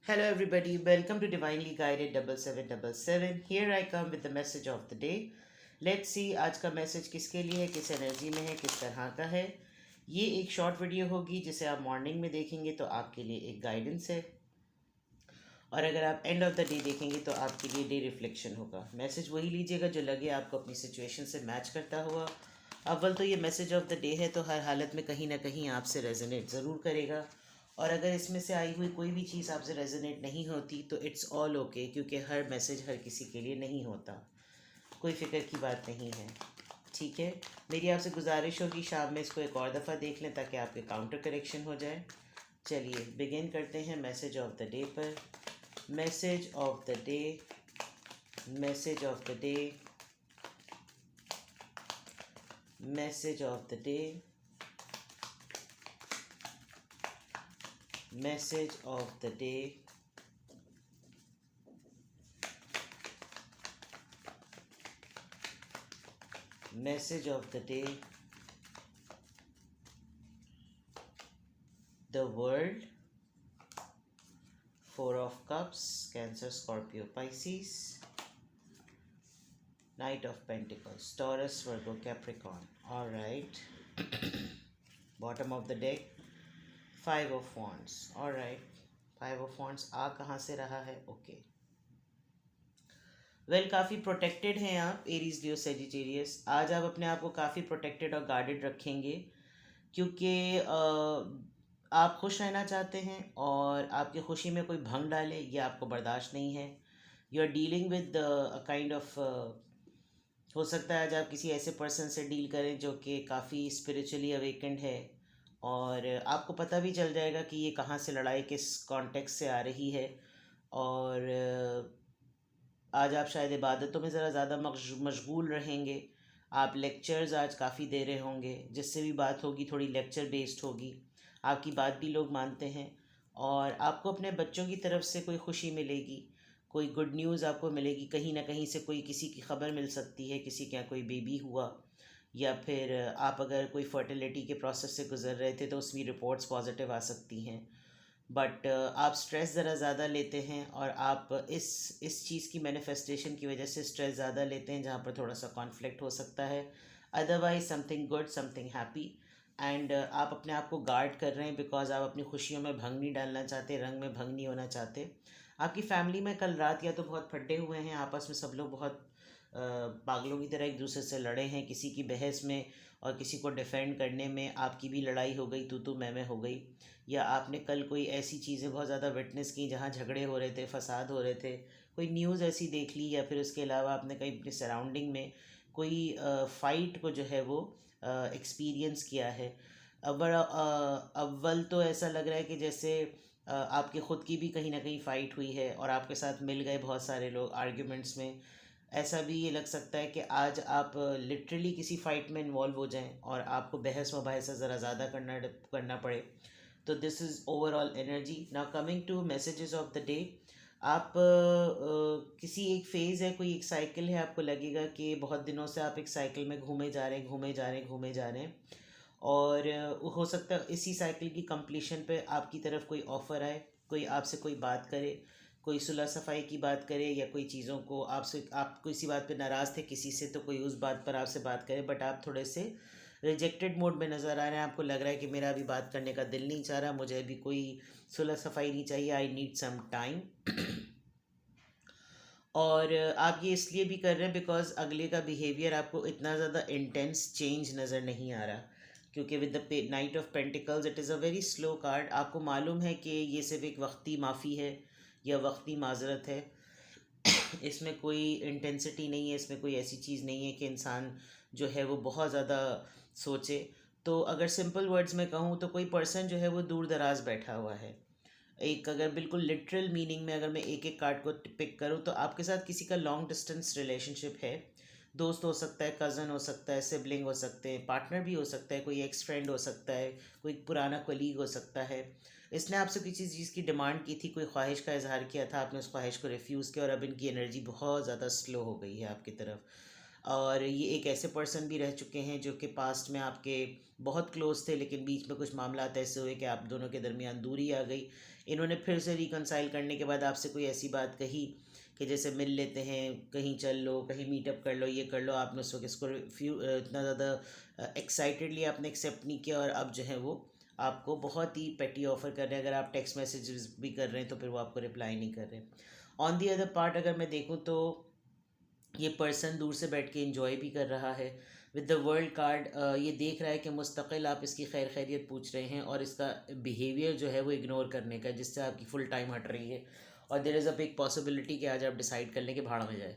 Hello, everybody. Welcome to Divinely Guided 7777. Here I come with the message of the day. Let's see आज का message किसके लिए है, किस एनर्जी में है, किस तरह का है। ये एक शॉर्ट वीडियो होगी जिसे आप मॉर्निंग में देखेंगे तो आपके लिए एक गाइडेंस है, और अगर आप एंड ऑफ द डे देखेंगे तो आपके लिए डे रिफ्लेक्शन होगा। मैसेज वही लीजिएगा जो लगे आपको अपनी सिचुएशन से मैच करता हुआ। अव्वल तो ये मैसेज ऑफ द डे है, तो हर हालत में कहीं ना कहीं आपसे रेजोनेट ज़रूर करेगा। और अगर इसमें से आई हुई कोई भी चीज़ आपसे रेजोनेट नहीं होती तो इट्स ऑल ओके, क्योंकि हर मैसेज हर किसी के लिए नहीं होता। कोई फिक्र की बात नहीं है, ठीक है। मेरी आपसे गुजारिश होगी शाम में इसको एक और दफ़ा देख लें ताकि आपके काउंटर करेक्शन हो जाए। चलिए बिगिन करते हैं मैसेज ऑफ द डे पर। Message of the day, message of the day, message of the day, message of the day. Message of the day. The world. Four of Cups, Cancer, Scorpio, Pisces. Knight of Pentacles, Taurus, Virgo, Capricorn. All right. Bottom of the deck, Five of Wands. All right. Five of Wands आ कहाँ से रहा है? Okay well, काफ़ी protected हैं आप, Aries, लियो, Sagittarius. आज आप अपने आप को काफ़ी प्रोटेक्टेड और गार्डेड रखेंगे, क्योंकि आप खुश रहना चाहते हैं और आपकी खुशी में कोई भंग डाले ये आपको बर्दाश्त नहीं है। You are dealing with a kind of, हो सकता है आज आप किसी ऐसे पर्सन से डील करें जो कि काफ़ी स्पिरिचुअली अवेकेंड है, और आपको पता भी चल जाएगा कि ये कहाँ से लड़ाई किस कॉन्टेक्स्ट से आ रही है। और आज आप शायद इबादतों में ज़रा ज़्यादा मशगूल रहेंगे। आप लेक्चर्स आज काफ़ी दे रहे होंगे, जिससे भी बात होगी थोड़ी लेक्चर बेस्ड होगी। आपकी बात भी लोग मानते हैं, और आपको अपने बच्चों की तरफ से कोई खुशी मिलेगी, कोई गुड न्यूज़ आपको मिलेगी। कहीं ना कहीं से कोई किसी की खबर मिल सकती है, किसी के यहाँ कोई बेबी हुआ, या फिर आप अगर कोई फर्टिलिटी के प्रोसेस से गुजर रहे थे तो उसमें रिपोर्ट्स पॉजिटिव आ सकती हैं। बट आप स्ट्रेस ज़रा ज़्यादा लेते हैं, और आप इस चीज़ की मैनिफेस्टेशन की वजह से स्ट्रेस ज़्यादा लेते हैं, जहाँ पर थोड़ा सा कॉन्फ्लिक्ट हो सकता है। Otherwise something good, something happy. And आप अपने आप को गार्ड कर रहे हैं, बिकॉज आप अपनी खुशियों में भंग नहीं डालना चाहते, रंग में भंग नहीं होना चाहते। आपकी फैमिली में कल रात या तो बहुत फटे हुए हैं, आपस में सब लोग बहुत पागलों की तरह एक दूसरे से लड़े हैं, किसी की बहस में और किसी को डिफेंड करने में आपकी भी लड़ाई हो गई, तू मैं हो गई। या आपने कल कोई ऐसी चीज़ें बहुत ज़्यादा विटनेस की जहाँ झगड़े हो रहे थे, फसाद हो रहे थे, कोई न्यूज़ ऐसी देख ली, या फिर उसके अलावा आपने कहीं अपने सराउंडिंग में कोई फ़ाइट को जो है वो एक्सपीरियंस किया है। अव्वल तो ऐसा लग रहा है कि जैसे आपके ख़ुद की भी कहीं ना कहीं फ़ाइट हुई है और आपके साथ मिल गए बहुत सारे लोग आर्ग्यूमेंट्स में। ऐसा भी ये लग सकता है कि आज आप लिटरली किसी फ़ाइट में इन्वॉल्व हो जाएं और आपको बहस मुबाहिसा ज़रा ज़्यादा करना पड़े। तो this is overall energy. Now coming to messages of the day. आप किसी एक फेज़ है, कोई एक साइकिल है, आपको लगेगा कि बहुत दिनों से आप एक साइकिल में घूमे जा रहे हैं, घूमे जा रहे हैं, घूमे जा रहे हैं। और हो सकता है इसी साइकिल की कंप्लीशन पे आपकी तरफ कोई ऑफ़र आए, कोई आपसे कोई बात करे, कोई सुलह सफाई की बात करे, या कोई चीज़ों को आपसे, आप किसी बात पे नाराज़ थे किसी से तो कोई उस बात पर आपसे बात करे, बट आप थोड़े से रिजेक्टेड मोड में नज़र आ रहे हैं। आपको लग रहा है कि मेरा अभी बात करने का दिल नहीं चाह रहा, मुझे अभी कोई सुलह सफाई नहीं चाहिए, आई नीड सम टाइम। और आप ये इसलिए भी कर रहे हैं बिकॉज अगले का बिहेवियर आपको इतना ज़्यादा इंटेंस चेंज नज़र नहीं आ रहा, क्योंकि with the night of pentacles it is a very slow card. आपको मालूम है कि ये सिर्फ एक वक्ती माफ़ी है या वक्ती माजरत है। इसमें कोई इंटेंसिटी नहीं है, इसमें कोई ऐसी चीज़ नहीं है कि इंसान जो है वो बहुत ज़्यादा सोचे। तो अगर सिंपल वर्ड्स में कहूँ तो कोई पर्सन जो है वो दूर दराज बैठा हुआ है। एक अगर बिल्कुल लिटरल मीनिंग में अगर मैं एक एक कार्ड को पिक करूँ तो आपके साथ किसी का लॉन्ग डिस्टेंस रिलेशनशिप है। दोस्त हो सकता है, कज़न हो सकता है, सिबलिंग हो सकते हैं, पार्टनर भी हो सकता है, कोई एक्स फ्रेंड हो सकता है, कोई पुराना कलीग हो सकता है। इसने आपसे किसी चीज़ की डिमांड की थी, कोई ख्वाहिश का इजहार किया था, आपने उस ख्वाहिश को रिफ्यूज़ किया, और अब इनकी एनर्जी बहुत ज़्यादा स्लो हो गई है आपकी तरफ। और ये एक ऐसे पर्सन भी रह चुके हैं जो कि पास्ट में आपके बहुत क्लोज थे, लेकिन बीच में कुछ मामला ऐसे हुए कि आप दोनों के दरमियान दूरी आ गई। इन्होंने फिर से रिकनसाइल करने के बाद आपसे कोई ऐसी बात कही कि जैसे मिल लेते हैं, कहीं चल लो, कहीं मीटअप कर लो, ये कर लो। आपने उस वक्त इसको इतना ज़्यादा एक्साइटेडली आपने एक्सेप्ट नहीं किया, और अब जो है वो आपको बहुत ही पेटी ऑफर कर रहे हैं। अगर आप टेक्स्ट मैसेजेस भी कर रहे हैं तो फिर वो आपको रिप्लाई नहीं कर रहे। ऑन दी अदर पार्ट अगर मैं देखूँ तो ये पर्सन दूर से बैठ के इंजॉय भी कर रहा है विद द वर्ल्ड कार्ड। ये देख रहा है कि मुस्तकिल आप इसकी खैर खैरियत पूछ रहे हैं, और इसका बिहेवियर जो है वो इग्नोर करने का, जिससे आपकी फुल टाइम हट रही है, और there is a big possibility कि आज आप डिसाइड कर लें कि भाड़ में जाए।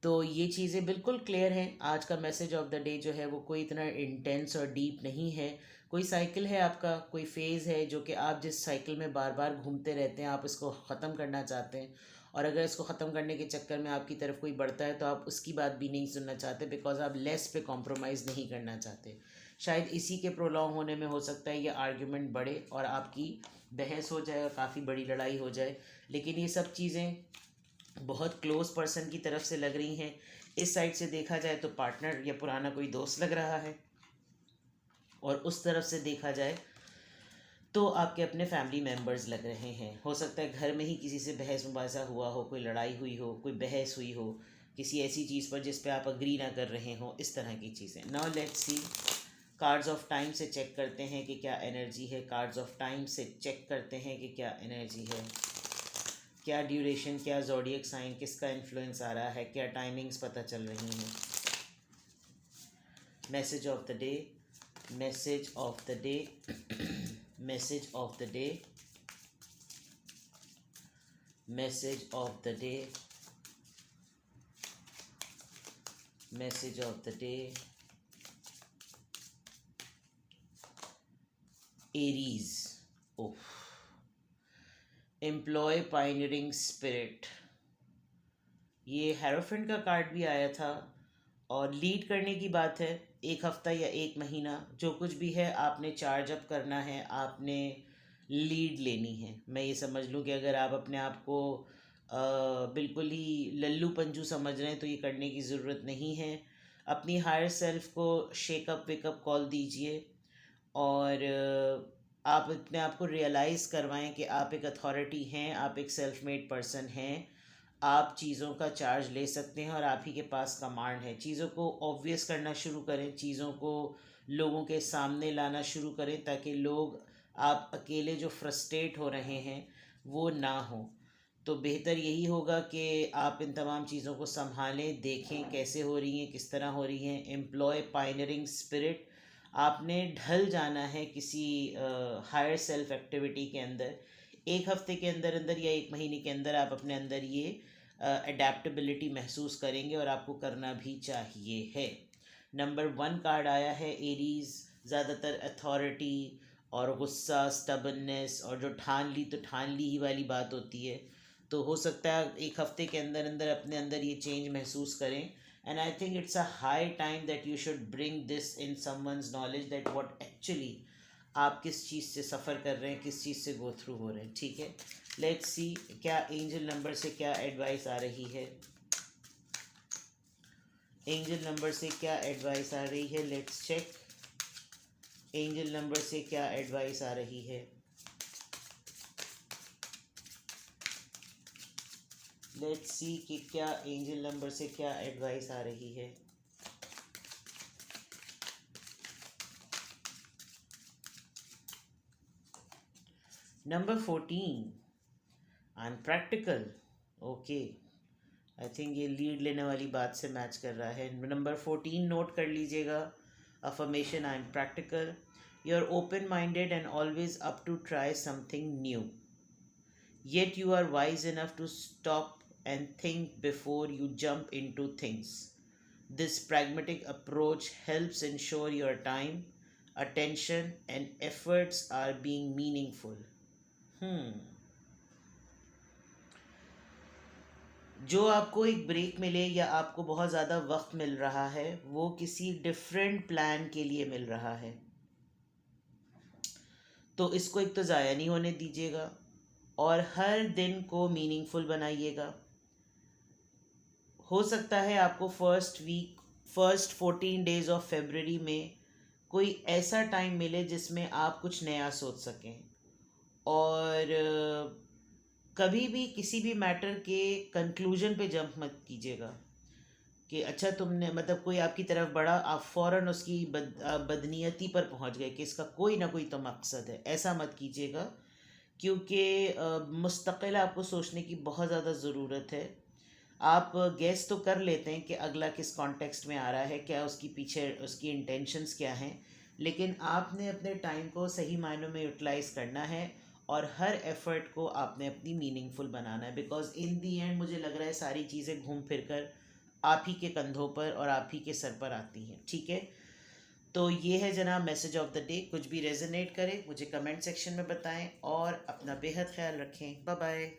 तो ये चीज़ें बिल्कुल क्लियर हैं। आज का मैसेज ऑफ द डे जो है वो कोई इतना इंटेंस और डीप नहीं है। कोई साइकिल है आपका, कोई फेज़ है जो कि आप जिस साइकिल में बार बार घूमते रहते हैं, आप इसको ख़त्म करना चाहते हैं। और अगर इसको ख़त्म करने के चक्कर में आपकी तरफ कोई बढ़ता है तो आप उसकी बात भी नहीं सुनना चाहते, बिकॉज आप लेस पे कॉम्प्रोमाइज़ नहीं करना चाहते। शायद इसी के प्रोलॉन्ग होने में हो सकता है ये आर्ग्यूमेंट बढ़े और आपकी बहस हो जाए और काफ़ी बड़ी लड़ाई हो जाए। लेकिन ये सब चीज़ें बहुत क्लोज पर्सन की तरफ से लग रही हैं। इस साइड से देखा जाए तो पार्टनर या पुराना कोई दोस्त लग रहा है, और उस तरफ से देखा जाए तो आपके अपने फैमिली मेम्बर्स लग रहे हैं। हो सकता है घर में ही किसी से बहस मुबासा हुआ हो, कोई लड़ाई हुई हो, कोई बहस हुई हो किसी ऐसी चीज़ पर जिस पे आप अग्री ना कर रहे हो, इस तरह की चीज़ें। Now let's see, cards of time से चेक करते हैं कि क्या एनर्जी है। कार्ड्स ऑफ टाइम से चेक करते हैं कि क्या एनर्जी है, क्या ड्यूरेशन, क्या ज़ोडिएक साइन, किसका इन्फ्लुएंस आ रहा है, क्या टाइमिंग्स पता चल रही हैं। Message of the day, message of the day, message of the day, message of the day, message of the day. Aries, oh, employ pioneering spirit. ये हेरोफेंट का कार्ड भी आया था, और लीड करने की बात है। एक हफ्ता या एक महीना जो कुछ भी है आपने चार्ज अप करना है, आपने लीड लेनी है। मैं ये समझ लूँ कि अगर आप अपने आप को बिल्कुल ही लल्लू पंजू समझ रहे हैं तो ये करने की ज़रूरत नहीं है। अपनी हायर सेल्फ को शेकअप वेकअप कॉल दीजिए, और आप अपने आप को रियलाइज़ करवाएं कि आप एक अथॉरिटी हैं, आप एक सेल्फ मेड पर्सन हैं, आप चीज़ों का चार्ज ले सकते हैं और आप ही के पास कमांड है। चीज़ों को ऑब्वियस करना शुरू करें, चीज़ों को लोगों के सामने लाना शुरू करें, ताकि लोग आप अकेले जो फ्रस्ट्रेट हो रहे हैं वो ना हो। तो बेहतर यही होगा कि आप इन तमाम चीज़ों को संभालें, देखें कैसे हो रही हैं, किस तरह हो रही हैं। एम्प्लॉय पाइनरिंग स्पिरिट, आपने ढल जाना है किसी हायर सेल्फ एक्टिविटी के अंदर। एक हफ्ते के अंदर अंदर या एक महीने के अंदर आप अपने अंदर ये अडेप्टबिलिटी महसूस करेंगे, और आपको करना भी चाहिए है। नंबर 1 कार्ड आया है एरीज, ज़्यादातर अथॉरिटी और गुस्सा, स्टबननेस, और जो ठान ली तो ठान ली ही वाली बात होती है। तो हो सकता है एक हफ्ते के अंदर अंदर अपने अंदर ये चेंज महसूस करें। And I think it's a high time that you should bring this in someone's knowledge, that what actually आप किस चीज़ से सफ़र कर रहे हैं, किस चीज़ से गो थ्रू हो रहे हैं। ठीक है, लेट्स सी क्या एंजल नंबर से क्या एडवाइस आ रही है। एंजल नंबर से क्या एडवाइस आ रही है, लेट्स चेक। एंजल नंबर से क्या एडवाइस आ रही है। लेट्स सी कि क्या एंजल नंबर से क्या एडवाइस आ रही है। Number 14, I am practical. Okay, I think ये लीड लेने वाली बात से मैच कर रहा है। नंबर 14 नोट कर लीजिएगा। Affirmation, I am practical, you are open minded and always up to try something new, yet you are wise enough to stop and think before you jump into things. This pragmatic approach helps ensure your time, attention, and efforts are being meaningful. Hmm. जो आपको एक break मिले या आपको बहुत ज़्यादा वक्त मिल रहा है, वो किसी डिफरेंट प्लान के लिए मिल रहा है, तो इसको एक तो ज़ाया नहीं होने दीजिएगा, और हर दिन को मीनिंगफुल बनाइएगा। हो सकता है आपको first week first 14 days of February में कोई ऐसा टाइम मिले जिसमें आप कुछ नया सोच सकें। और कभी भी किसी भी मैटर के कंक्लूजन पे जंप मत कीजिएगा कि अच्छा तुमने मतलब कोई आपकी तरफ बढ़ा, आप फ़ौरन उसकी बदनीयती पर पहुंच गए कि इसका कोई ना कोई तो मकसद है। ऐसा मत कीजिएगा, क्योंकि मुस्तकिल आपको सोचने की बहुत ज़्यादा ज़रूरत है। आप गेस तो कर लेते हैं कि अगला किस कॉन्टेक्स्ट में आ रहा है, क्या उसकी पीछे उसकी इंटेंशंस क्या हैं, लेकिन आपने अपने टाइम को सही मायनों में यूटिलाइज़ करना है और हर एफर्ट को आपने अपनी मीनिंगफुल बनाना है। बिकॉज इन दी एंड मुझे लग रहा है सारी चीज़ें घूम फिर कर आप ही के कंधों पर और आप ही के सर पर आती हैं। ठीक है, तो ये है जनाब मैसेज ऑफ द डे। कुछ भी रेजोनेट करे मुझे कमेंट सेक्शन में बताएं और अपना बेहद ख्याल रखें। Bye bye.